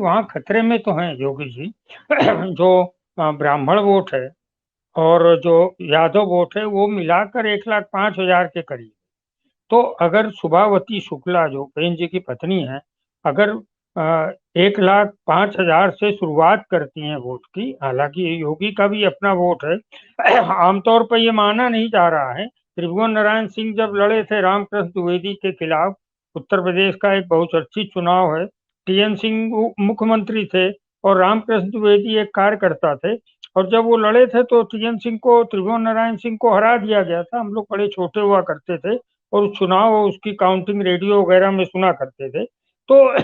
वहाँ खतरे में तो हैं योगी जी। जो ब्राह्मण वोट है और जो यादव वोट है वो मिलाकर 1,05,000 के करीब। तो अगर सुभावती शुक्ला जो उपेंद्र जी की पत्नी है, अगर 1,05,000 से शुरुआत करती हैं वोट की, हालांकि योगी का भी अपना वोट है। आमतौर पर ये माना नहीं जा रहा है। त्रिभुवन नारायण सिंह जब लड़े थे रामकृष्ण द्विवेदी के खिलाफ, उत्तर प्रदेश का एक बहुचर्चित चुनाव है, टीएन सिंह मुख्यमंत्री थे और रामकृष्ण द्विवेदी एक कार्यकर्ता थे, और जब वो लड़े थे तो टीएन सिंह को, त्रिभुवन नारायण सिंह को हरा दिया गया था। हम लोग बड़े छोटे हुआ करते थे और उस चुनाव और उसकी काउंटिंग रेडियो वगैरह में सुना करते थे। तो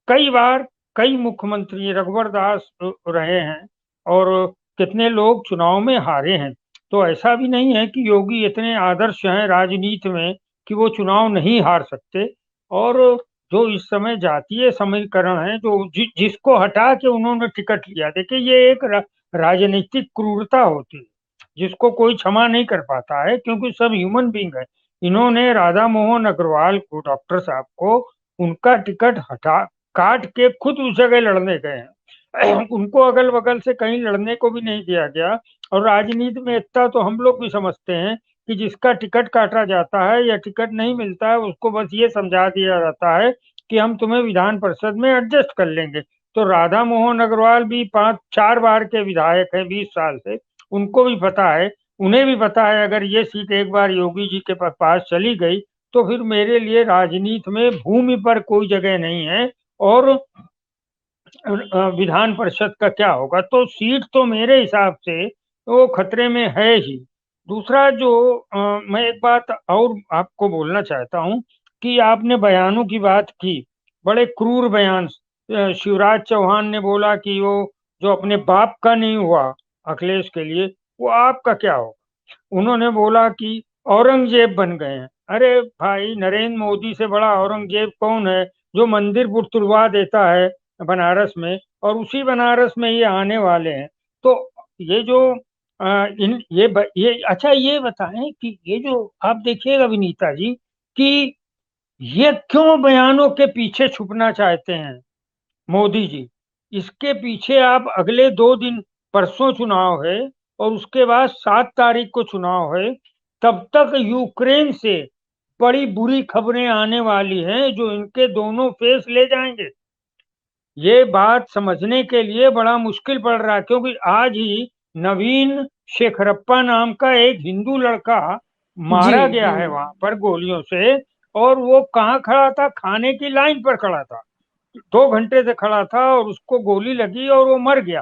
कई बार कई मुख्यमंत्री रघुवर दास रहे हैं और कितने लोग चुनाव में हारे हैं। तो ऐसा भी नहीं है कि योगी इतने आदर्श हैं राजनीति में कि वो चुनाव नहीं हार सकते। और जो इस समय जातीय समीकरण है, जो जिसको हटा के उन्होंने टिकट लिया, देखिए ये एक राजनीतिक क्रूरता होती है जिसको कोई क्षमा नहीं कर पाता है, क्योंकि सब ह्यूमन बींग है। इन्होंने राधा मोहन अग्रवाल को, डॉक्टर साहब को, उनका टिकट हटा काट के खुद उस जगह लड़ने गए हैं। उनको अगल बगल से कहीं लड़ने को भी नहीं दिया गया। और राजनीति में इतना तो हम लोग भी समझते हैं कि जिसका टिकट काटा जाता है या टिकट नहीं मिलता है उसको बस ये समझा दिया जाता है कि हम तुम्हें विधान परिषद में एडजस्ट कर लेंगे। तो राधा मोहन अग्रवाल भी 5-4 बार के विधायक हैं 20 साल से, उनको भी पता है, उन्हें भी पता है अगर ये सीट एक बार योगी जी के पास चली गई तो फिर मेरे लिए राजनीति में भूमि पर कोई जगह नहीं है और विधान परिषद का क्या होगा। तो सीट तो मेरे हिसाब से वो खतरे में है ही। दूसरा जो मैं एक बात और आपको बोलना चाहता हूँ कि आपने बयानों की बात की, बड़े क्रूर बयान। शिवराज चौहान ने बोला कि वो जो अपने बाप का नहीं हुआ अखिलेश के लिए, वो आपका क्या होगा। उन्होंने बोला कि औरंगजेब बन गए हैं। अरे भाई, नरेंद्र मोदी से बड़ा औरंगजेब कौन है, जो मंदिर तुड़वा देता है बनारस में, और उसी बनारस में ये आने वाले हैं। तो ये जो इन ये अच्छा, ये बताएं कि ये जो आप देखिएगा विनीता जी कि ये क्यों बयानों के पीछे छुपना चाहते हैं मोदी जी। इसके पीछे आप अगले 2 दिन, परसों चुनाव है और उसके बाद 7 तारीख को चुनाव है, तब तक यूक्रेन से बड़ी बुरी खबरें आने वाली हैं जो इनके दोनों फेस ले जाएंगे। ये बात समझने के लिए बड़ा मुश्किल पड़ रहा है, क्योंकि आज ही नवीन शेखरप्पा नाम का एक हिंदू लड़का जी। मारा गया है वहां पर गोलियों से। और वो कहाँ खड़ा था, खाने की लाइन पर खड़ा था, 2 घंटे से खड़ा था और उसको गोली लगी और वो मर गया।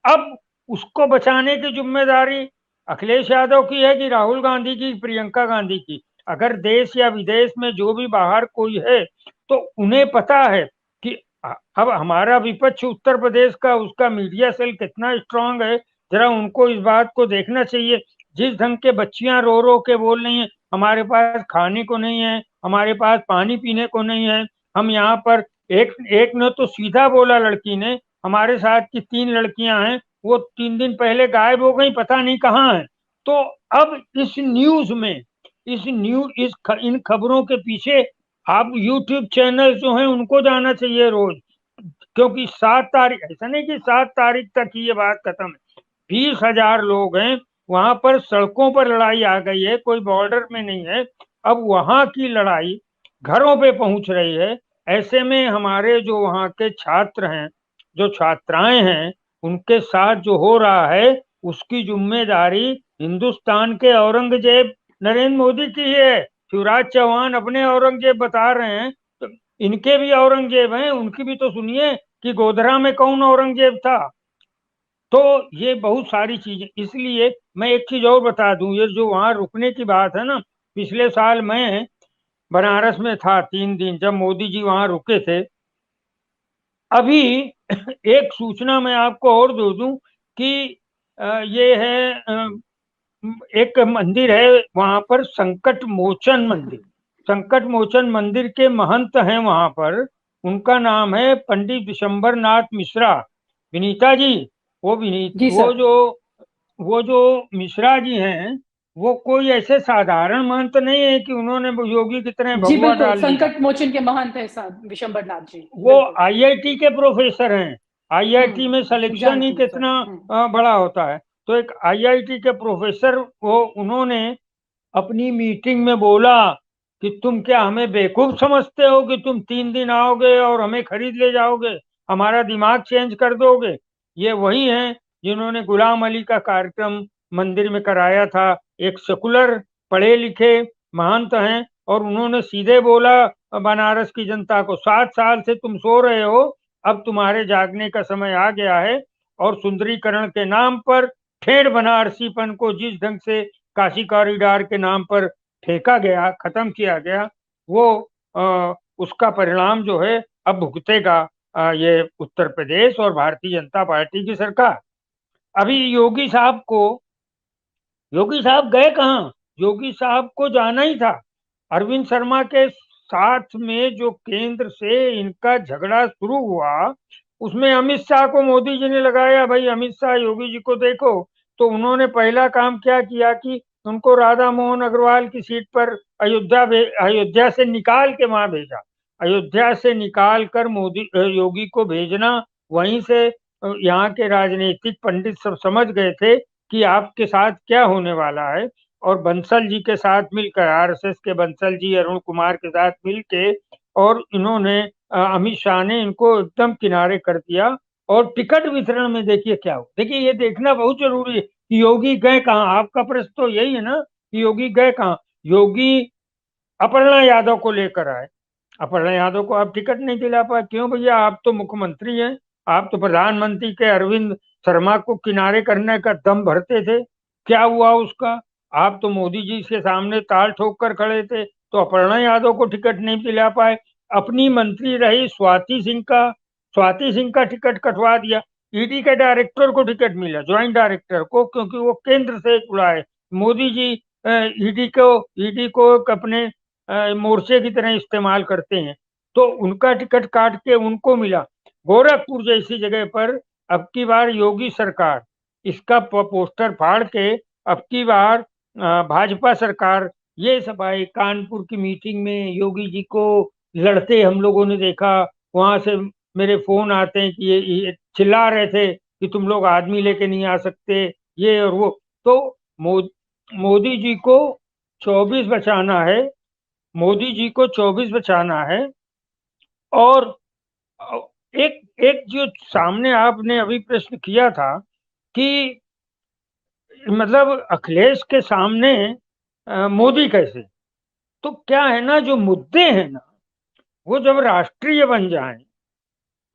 अब उसको बचाने की जिम्मेदारी अखिलेश यादव की है कि राहुल गांधी की, प्रियंका गांधी की। अगर देश या विदेश में जो भी बाहर कोई है तो उन्हें पता है कि अब हमारा विपक्ष उत्तर प्रदेश का, उसका मीडिया सेल कितना स्ट्रांग है। जरा उनको इस बात को देखना चाहिए। जिस ढंग के बच्चियां रो रो के बोल रही हैं, हमारे पास खाने को नहीं है, हमारे पास पानी पीने को नहीं है, हम यहाँ पर, एक एक ने तो सीधा बोला, लड़की ने, हमारे साथ की 3 लड़कियां हैं, वो 3 दिन पहले गायब हो गई, पता नहीं कहाँ है। तो अब इस न्यूज में, इन खबरों के पीछे आप यूट्यूब चैनल जो हैं उनको जाना चाहिए रोज। क्योंकि 7 तारीख, ऐसा नहीं कि 7 तारीख तक ही ये बात खत्म है। 20,000 लोग हैं वहां पर, सड़कों पर लड़ाई आ गई है, कोई बॉर्डर में नहीं है। अब वहां की लड़ाई घरों पे पहुंच रही है। ऐसे में हमारे जो वहाँ के छात्र हैं, जो छात्राएं हैं, उनके साथ जो हो रहा है उसकी जिम्मेदारी हिंदुस्तान के औरंगजेब नरेंद्र मोदी की ही है। शिवराज चौहान अपने औरंगजेब बता रहे हैं, तो इनके भी औरंगजेब हैं, उनकी भी तो सुनिए कि गोधरा में कौन औरंगजेब था। तो ये बहुत सारी चीजें, इसलिए मैं एक चीज और बता दूं, ये जो वहां रुकने की बात है ना, पिछले साल मैं बनारस में था 3 दिन, जब मोदी जी वहां रुके थे। अभी एक सूचना मैं आपको और दे दूं कि ये है, एक मंदिर है वहां पर, संकट मोचन मंदिर। संकट मोचन मंदिर के महंत हैं वहां पर, उनका नाम है पंडित दिसंबर नाथ मिश्रा। विनीता जी, जी वो सर। जो, वो जो मिश्रा जी हैं, वो कोई ऐसे साधारण महंत नहीं है कि उन्होंने योगी की तरह जी भगवा बिल्कुल, डाल दिया। संकट मोचन के महंत है विशंबर नाथ जी, वो बिल्कुल। आईआईटी के प्रोफेसर हैं। आईआईटी में सिलेक्शन ही जानती हूँ सर। कितना बड़ा होता है। तो एक आईआईटी के प्रोफेसर को उन्होंने अपनी मीटिंग में बोला कि तुम क्या हमें बेवकूफ समझते हो कि तुम 3 दिन आओगे और हमें खरीद ले जाओगे, हमारा दिमाग चेंज कर दोगे। ये वही हैं जिन्होंने गुलाम अली का कार्यक्रम मंदिर में कराया था। एक सेकुलर पढ़े लिखे महंत हैं और उन्होंने सीधे बोला बनारस की जनता को, 7 साल से तुम सो रहे हो, अब तुम्हारे जागने का समय आ गया है। और सुंदरीकरण के नाम पर ठेठ बनारसीपन को जिस ढंग से काशी कॉरिडोर के नाम पर फेंका गया, खत्म किया गया, वो उसका परिणाम जो है अब भुगतेगा ये उत्तर प्रदेश और भारतीय जनता पार्टी की सरकार। अभी योगी साहब गए कहाँ? योगी साहब को जाना ही था। अरविंद शर्मा के साथ में जो केंद्र से इनका झगड़ा शुरू हुआ, उसमें अमित शाह को मोदी जी ने लगाया, भाई अमित शाह योगी जी को देखो। तो उन्होंने पहला काम क्या किया कि उनको राधा मोहन अग्रवाल की सीट पर अयोध्या से निकाल के वहां भेजा। अयोध्या से निकाल कर मोदी योगी को भेजना, वहीं से यहाँ के राजनीतिक पंडित सब समझ गए थे कि आपके साथ क्या होने वाला है। और बंसल जी के साथ मिलकर, आरएसएस के बंसल जी अरुण कुमार के साथ मिलके, और इन्होंने अमित शाह ने इनको एकदम किनारे कर दिया। और टिकट वितरण में देखिए क्या हो। देखिए ये देखना बहुत जरूरी है कि योगी गए कहाँ। आपका प्रश्न तो यही है ना कि योगी गए कहाँ। योगी अपर्णा यादव को लेकर आए। अपर्णा यादव को आप टिकट नहीं दिला पाए, क्यों भैया? आप तो मुख्यमंत्री हैं, आप तो प्रधानमंत्री के अरविंद शर्मा को किनारे करने का दम भरते थे। क्या हुआ उसका? आप तो मोदी जी के सामने ताल ठोक कर खड़े थे, तो अपर्णा यादव को टिकट नहीं दिला पाए। अपनी मंत्री रही स्वाति सिंह का टिकट कटवा दिया। ईडी के डायरेक्टर को टिकट मिला, ज्वाइंट डायरेक्टर को, क्योंकि वो केंद्र से जुड़ा है। मोदी जी ईडी को अपने मोर्चे की तरह इस्तेमाल करते हैं, तो उनका टिकट काट के उनको मिला। गोरखपुर जैसी जगह पर अब की बार योगी सरकार इसका पोस्टर फाड़ के, अब की बार भाजपा सरकार, ये सब आए। कानपुर की मीटिंग में योगी जी को लड़ते हम लोगों ने देखा। वहां से मेरे फोन आते हैं कि ये चिल्ला रहे थे कि तुम लोग आदमी लेके नहीं आ सकते, ये और वो। तो मो, मोदी जी को 24 बचाना है। मोदी जी को 24 बचाना है। और एक एक जो सामने आपने अभी प्रश्न किया था कि मतलब अखिलेश के सामने मोदी कैसे। तो क्या है ना, जो मुद्दे हैं ना, वो जब राष्ट्रीय बन जाएं,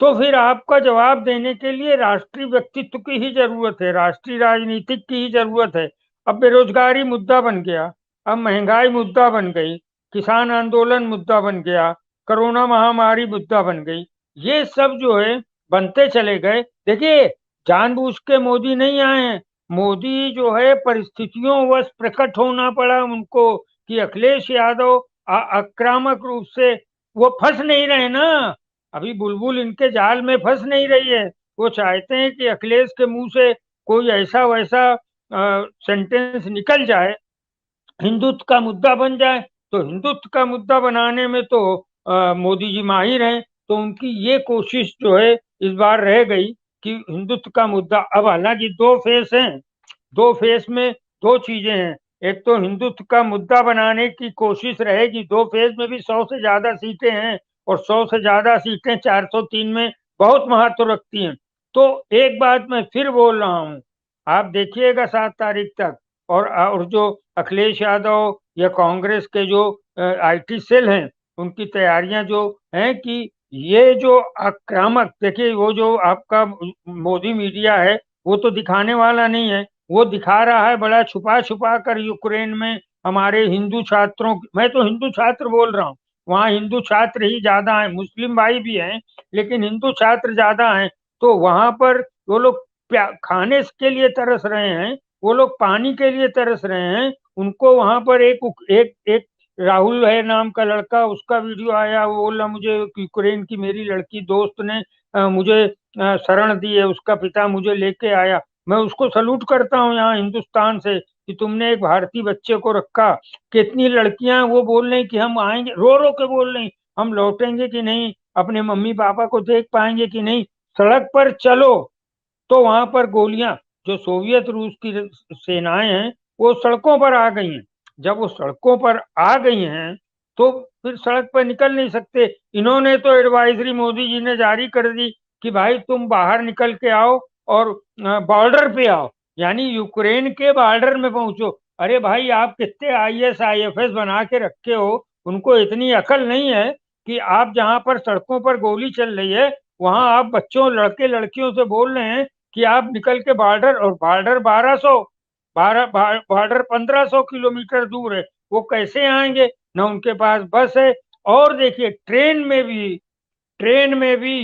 तो फिर आपका जवाब देने के लिए राष्ट्रीय व्यक्तित्व की ही जरूरत है, राष्ट्रीय राजनीतिक की ही जरूरत है। अब बेरोजगारी मुद्दा बन गया, अब महंगाई मुद्दा बन गई, किसान आंदोलन मुद्दा बन गया, कोरोना महामारी मुद्दा बन गई। ये सब जो है बनते चले गए। देखिए, जानबूझ के मोदी नहीं आए हैं। मोदी जो है परिस्थितियों वश प्रकट होना पड़ा उनको कि अखिलेश यादव आक्रामक रूप से, वो फंस नहीं रहे ना। अभी बुलबुल इनके जाल में फंस नहीं रही है। वो चाहते हैं कि अखिलेश के मुंह से कोई ऐसा वैसा सेंटेंस निकल जाए, हिंदुत्व का मुद्दा बन जाए। तो हिंदुत्व का मुद्दा बनाने में तो मोदी जी माहिर हैं। तो उनकी ये कोशिश जो है इस बार रह गई कि हिंदुत्व का मुद्दा, अब हालांकि दो फेस हैं, दो फेस में दो चीजें हैं। एक तो हिंदुत्व का मुद्दा बनाने की कोशिश रहेगी, दो फेज में भी 100 से ज्यादा सीटें हैं, और 100 से ज्यादा सीटें 403 में बहुत महत्व रखती हैं। तो एक बात मैं फिर बोल रहा हूँ, आप देखिएगा 7 तारीख तक। और जो अखिलेश यादव या कांग्रेस के जो आईटी सेल हैं, उनकी तैयारियां जो हैं कि ये जो आक्रामक, देखिए वो जो आपका मोदी मीडिया है, वो तो दिखाने वाला नहीं है। वो दिखा रहा है बड़ा छुपा छुपा कर यूक्रेन में हमारे हिंदू छात्रों, मैं तो हिंदू छात्र बोल रहा हूँ, वहाँ हिंदू छात्र ही ज्यादा हैं, मुस्लिम भाई भी हैं, लेकिन हिंदू छात्र ज्यादा हैं। तो वहां पर वो लोग खाने के लिए तरस रहे हैं, वो लोग पानी के लिए तरस रहे हैं। उनको वहां पर एक एक राहुल है नाम का लड़का, उसका वीडियो आया, वो बोला मुझे यूक्रेन की मेरी लड़की दोस्त ने मुझे शरण दी है, उसका पिता मुझे लेके आया। मैं उसको सलूट करता हूँ यहाँ हिंदुस्तान से कि तुमने एक भारतीय बच्चे को रखा। कितनी लड़कियां वो बोल रही कि हम आएंगे, रो रो के बोल रही हम लौटेंगे कि नहीं, अपने मम्मी पापा को देख पाएंगे कि नहीं। सड़क पर चलो तो वहां पर गोलियां, जो सोवियत रूस की सेनाएं हैं वो सड़कों पर आ गई हैं। जब वो सड़कों पर आ गई हैं तो फिर सड़क पर निकल नहीं सकते। इन्होंने तो एडवाइजरी मोदी जी ने जारी कर दी कि भाई तुम बाहर निकल के आओ और बॉर्डर पे आओ, यानी यूक्रेन के बॉर्डर में पहुंचो। अरे भाई आप कितने आईएएस आईएफएस बना के रखे हो, उनको इतनी अकल नहीं है कि आप जहां पर सड़कों पर गोली चल रही है वहां आप बच्चों लड़के लड़कियों से बोल रहे हैं कि आप निकल के बॉर्डर, और बॉर्डर 1500 किलोमीटर दूर है, वो कैसे आएंगे? ना उनके पास बस है। और देखिए ट्रेन में भी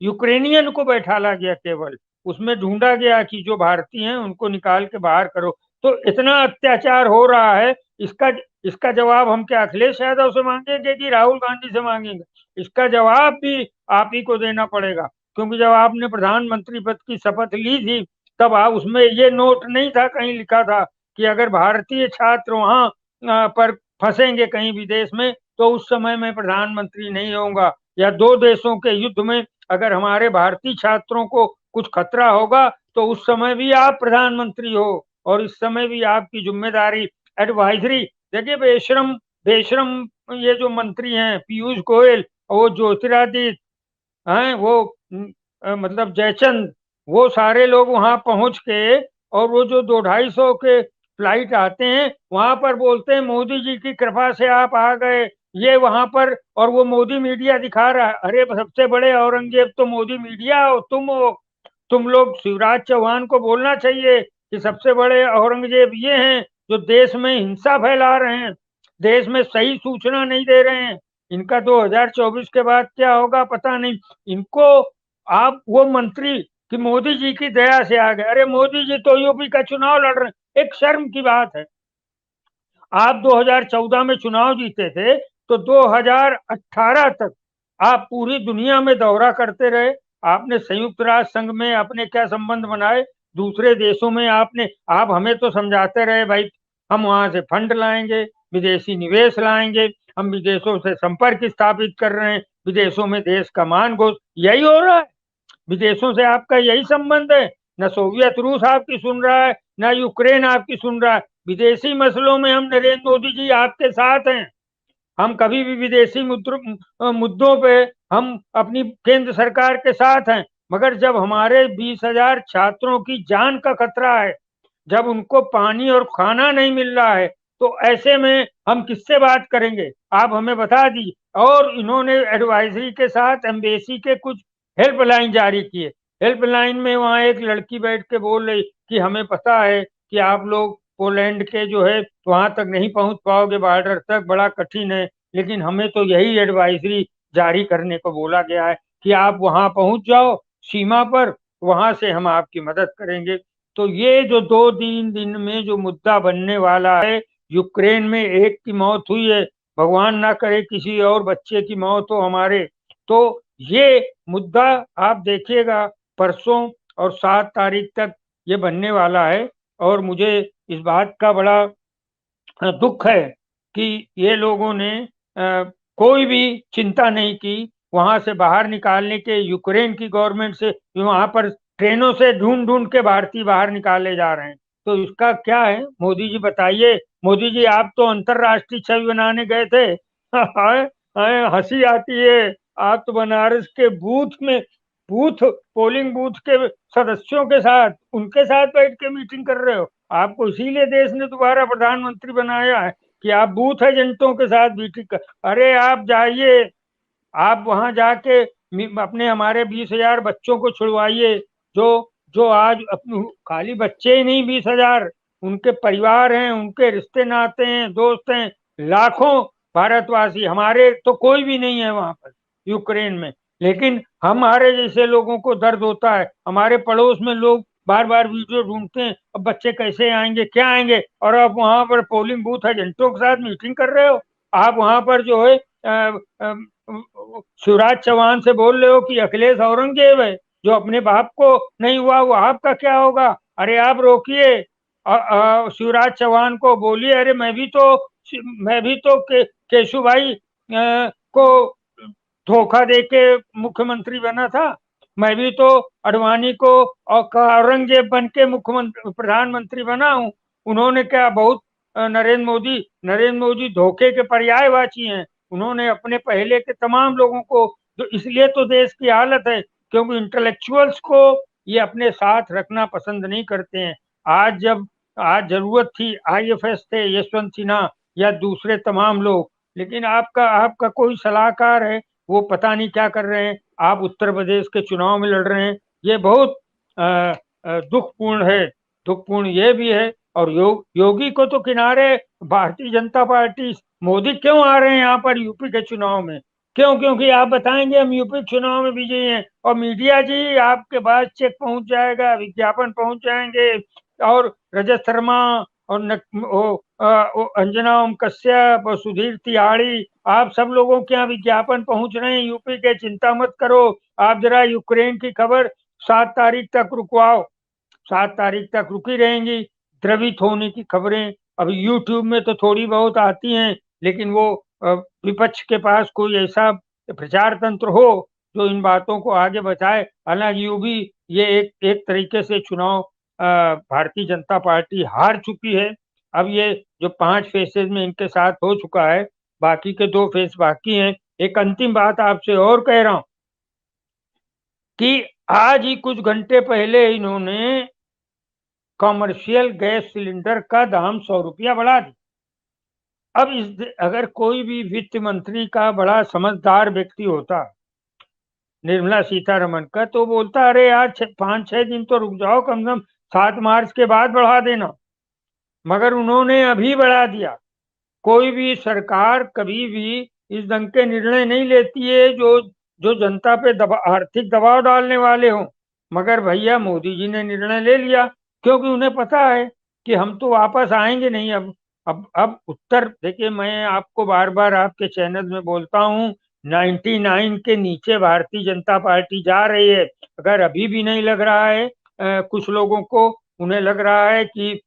यूक्रेनियन को बैठाला गया, केवल उसमें ढूंढा गया कि जो भारतीय हैं उनको निकाल के बाहर करो। तो इतना अत्याचार हो रहा है, इसका इसका जवाब हम क्या अखिलेश यादव से मांगेंगे कि राहुल गांधी से मांगेंगे? इसका जवाब भी आप ही को देना पड़ेगा, क्योंकि जब आपने प्रधानमंत्री पद की शपथ ली थी तब आप उसमें ये नोट नहीं था कहीं लिखा था कि अगर भारतीय छात्र वहां पर फंसेंगे कहीं विदेश में तो उस समय मैं प्रधानमंत्री नहीं होऊंगा, या दो देशों के युद्ध में अगर हमारे भारतीय छात्रों को कुछ खतरा होगा तो उस समय भी आप प्रधानमंत्री हो और इस समय भी आपकी जिम्मेदारी एडवाइजरी। देखिए बेशरम बेशरम ये जो मंत्री हैं पीयूष गोयल और वो ज्योतिरादित्य हैं, वो मतलब जयचंद, वो सारे लोग वहां पहुंच के और वो जो 200-250 के फ्लाइट आते हैं वहां पर बोलते हैं मोदी जी की कृपा से आप आ गए, ये वहां पर, और वो मोदी मीडिया दिखा रहा है। अरे सबसे बड़े औरंगजेब तो मोदी मीडिया हो। तुम लोग शिवराज चौहान को बोलना चाहिए कि सबसे बड़े औरंगजेब ये हैं जो देश में हिंसा फैला रहे हैं, देश में सही सूचना नहीं दे रहे हैं। इनका 2024 के बाद क्या होगा पता नहीं। इनको आप वो मंत्री कि मोदी जी की दया से आ गए, अरे मोदी जी तो यूपी का चुनाव लड़ रहे हैं, एक शर्म की बात है। आप 2014 में चुनाव जीते थे तो 2018 तक आप पूरी दुनिया में दौरा करते रहे। आपने संयुक्त राष्ट्र संघ में अपने क्या संबंध बनाए, दूसरे देशों में आप हमें तो समझाते रहे भाई हम वहां से फंड लाएंगे, विदेशी निवेश लाएंगे, हम विदेशों से संपर्क स्थापित कर रहे हैं, विदेशों में देश का मान घोष, यही हो रहा है। विदेशों से आपका यही संबंध है। न सोवियत रूस आपकी सुन रहा है, न यूक्रेन आपकी सुन रहा है। विदेशी मसलों में हम नरेंद्र मोदी जी आपके साथ हैं। हम कभी भी विदेशी मुद्दों पे हम अपनी केंद्र सरकार के साथ हैं। मगर जब हमारे 20,000 छात्रों की जान का खतरा है, जब उनको पानी और खाना नहीं मिल रहा है, तो ऐसे में हम किससे बात करेंगे? आप हमें बता दीजिए। और इन्होंने एडवाइजरी के साथ एम्बेसी के कुछ हेल्पलाइन जारी किए। हेल्पलाइन में वहां एक लड़की बैठ के बोल रही कि हमें पता है कि आप लोग पोलैंड के जो है वहां तक नहीं पहुंच पाओगे, बॉर्डर तक बड़ा कठिन है, लेकिन हमें तो यही एडवाइजरी जारी करने को बोला गया है कि आप वहां पहुंच जाओ सीमा पर, वहां से हम आपकी मदद करेंगे। तो ये जो 2-3 दिन में जो मुद्दा बनने वाला है, यूक्रेन में एक की मौत हुई है, भगवान ना करे किसी और बच्चे की मौत हो हमारे, तो ये मुद्दा आप देखिएगा परसों और 7 तारीख तक ये बनने वाला है। और मुझे इस बात का बड़ा दुख है कि ये लोगों ने कोई भी चिंता नहीं की वहां से बाहर निकालने के, यूक्रेन की गवर्नमेंट से वहां पर ट्रेनों से ढूंढ ढूंढ के भारतीय बाहर निकाले जा रहे हैं। तो इसका क्या है मोदी जी बताइए। मोदी जी आप तो अंतरराष्ट्रीय छवि बनाने गए थे। हाय हाय हंसी आती है। आप तो बनारस के बूथ पोलिंग बूथ के सदस्यों के साथ उनके साथ बैठ के मीटिंग कर रहे हो। आपको इसीलिए देश ने दोबारा प्रधानमंत्री बनाया है कि आप बूथ एजेंटों के साथ मीटिंग कर। अरे आप जाइए, आप वहां जाके अपने हमारे 20,000 बच्चों को छुड़वाइए, जो जो आज अपने खाली बच्चे ही नहीं, 20,000 उनके परिवार हैं, उनके रिश्ते नाते हैं, दोस्त हैं, लाखों भारतवासी। हमारे तो कोई भी नहीं है वहां पर यूक्रेन में, लेकिन हमारे जैसे लोगों को दर्द होता है। हमारे पड़ोस में लोग बार बार वीडियो ढूंढते हैं, अब बच्चे कैसे आएंगे, क्या आएंगे, और आप वहां पर पोलिंग बूथ एजेंटों के साथ मीटिंग कर रहे हो। आप वहां पर जो है शिवराज चौहान से बोल रहे हो कि अखिलेश औरंगजेब है, जो अपने बाप को नहीं हुआ वो आपका क्या होगा? अरे आप रोकिए, शिवराज चौहान को बोली, अरे मैं भी तो केशु भाई को धोखा देके मुख्यमंत्री बना था, मैं भी तो अडवाणी को और औरंगजेब बन के मुख्यमंत्री प्रधानमंत्री बना हूँ। उन्होंने क्या बहुत नरेंद्र मोदी धोखे के पर्यायवाची हैं। उन्होंने अपने पहले के तमाम लोगों को, तो इसलिए तो देश की हालत है, क्योंकि इंटेलेक्चुअल्स को ये अपने साथ रखना पसंद नहीं करते हैं। आज जरूरत थी, आईएफएस थे यशवंत सिन्हा या दूसरे तमाम लोग, लेकिन आपका कोई सलाहकार है, वो पता नहीं क्या कर रहे हैं। आप उत्तर प्रदेश के चुनाव में लड़ रहे हैं, ये बहुत दुखपूर्ण ये भी है। और योगी को तो किनारे, भारतीय जनता पार्टी, मोदी क्यों आ रहे हैं यहाँ पर यूपी के चुनाव में? क्यों? क्योंकि आप बताएंगे हम यूपी चुनाव में विजयी हैं, और मीडिया जी आपके पास चेक पहुंच जाएगा, विज्ञापन पहुंच जाएंगे, और रजत शर्मा और अंजना ओम कश्यप और सुधीर तिवारी, आप सब लोगों के यहाँ विज्ञापन पहुंच रहे हैं यूपी के। चिंता मत करो। आप जरा यूक्रेन की खबर 7 तारीख तक रुकवाओ, 7 तारीख तक रुकी रहेंगी। द्रवित होने की खबरें अभी यूट्यूब में तो थोड़ी बहुत आती हैं, लेकिन वो विपक्ष के पास कोई ऐसा प्रचार तंत्र हो जो इन बातों को आगे बढ़ाए। हालांकि यूं भी ये एक तरीके से चुनाव भारतीय जनता पार्टी हार चुकी है। अब ये जो 5 फेसेज में इनके साथ हो चुका है, बाकी के 2 फेज बाकी हैं। एक अंतिम बात आपसे और कह रहा हूं कि आज ही कुछ घंटे पहले इन्होंने कॉमर्शियल गैस सिलेंडर का दाम 100 रुपया बढ़ा दिया। अब अगर कोई भी वित्त मंत्री का बड़ा समझदार व्यक्ति होता, निर्मला सीतारमण का, तो बोलता अरे यार 5-6 दिन तो रुक जाओ, कम से कम 7 मार्च के बाद बढ़ा देना। मगर उन्होंने अभी बढ़ा दिया। कोई भी सरकार कभी भी इस ढंग के निर्णय नहीं लेती है जो जनता पे आर्थिक दबाव डालने वाले हों। मगर भैया मोदी जी ने निर्णय ले लिया, क्योंकि उन्हें पता है कि हम तो वापस आएंगे नहीं। अब उत्तर देखिए, मैं आपको बार बार आपके चैनल में बोलता हूँ, 99 के नीचे भारतीय जनता पार्टी जा रही है। अगर अभी भी नहीं लग रहा है, कुछ लोगों को उन्हें लग रहा है कि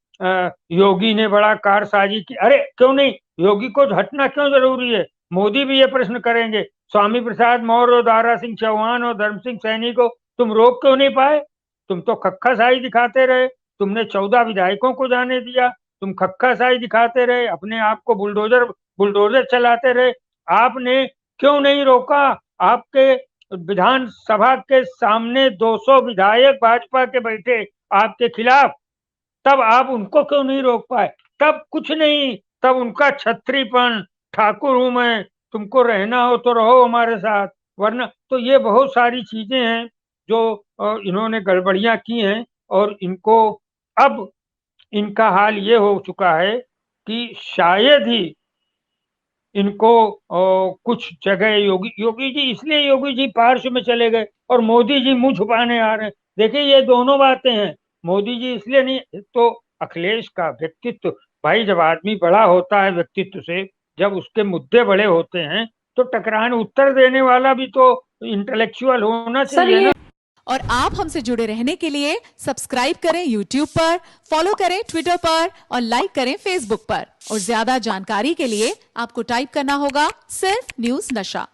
योगी ने बड़ा कारसाजी की, अरे क्यों नहीं, योगी को हटना क्यों जरूरी है? मोदी भी ये प्रश्न करेंगे, स्वामी प्रसाद मौर्य और दारा सिंह चौहान और धर्म सिंह सैनी को तुम रोक क्यों नहीं पाए? तुम तो खक्काशाही दिखाते रहे। तुमने 14 विधायकों को जाने दिया। तुम खक्काशाही दिखाते रहे, अपने आप को बुलडोजर चलाते रहे। आपने क्यों नहीं रोका? आपके विधानसभा के सामने 200 विधायक भाजपा के बैठे आपके खिलाफ, तब आप उनको क्यों नहीं रोक पाए? तब कुछ नहीं, तब उनका छत्रीपन, ठाकुर हूं मैं, तुमको रहना हो तो रहो हमारे साथ, वरना तो ये बहुत सारी चीजें हैं जो इन्होंने गड़बड़ियां की हैं। और इनको अब इनका हाल ये हो चुका है कि शायद ही इनको कुछ जगह योगी जी, इसलिए योगी जी पार्श्व में चले गए और मोदी जी मुंह छुपाने आ रहे हैं। देखिए ये दोनों बातें हैं। मोदी जी इसलिए नहीं, तो अखिलेश का व्यक्तित्व, भाई जब आदमी बड़ा होता है व्यक्तित्व से, जब उसके मुद्दे बड़े होते हैं, तो टकराने उत्तर देने वाला भी तो इंटेलेक्चुअल होना चाहिए ना। और आप हमसे जुड़े रहने के लिए सब्सक्राइब करें YouTube पर, फॉलो करें Twitter पर और लाइक करें Facebook पर। और ज्यादा जानकारी के लिए आपको टाइप करना होगा सिर्फ न्यूज़ नशा।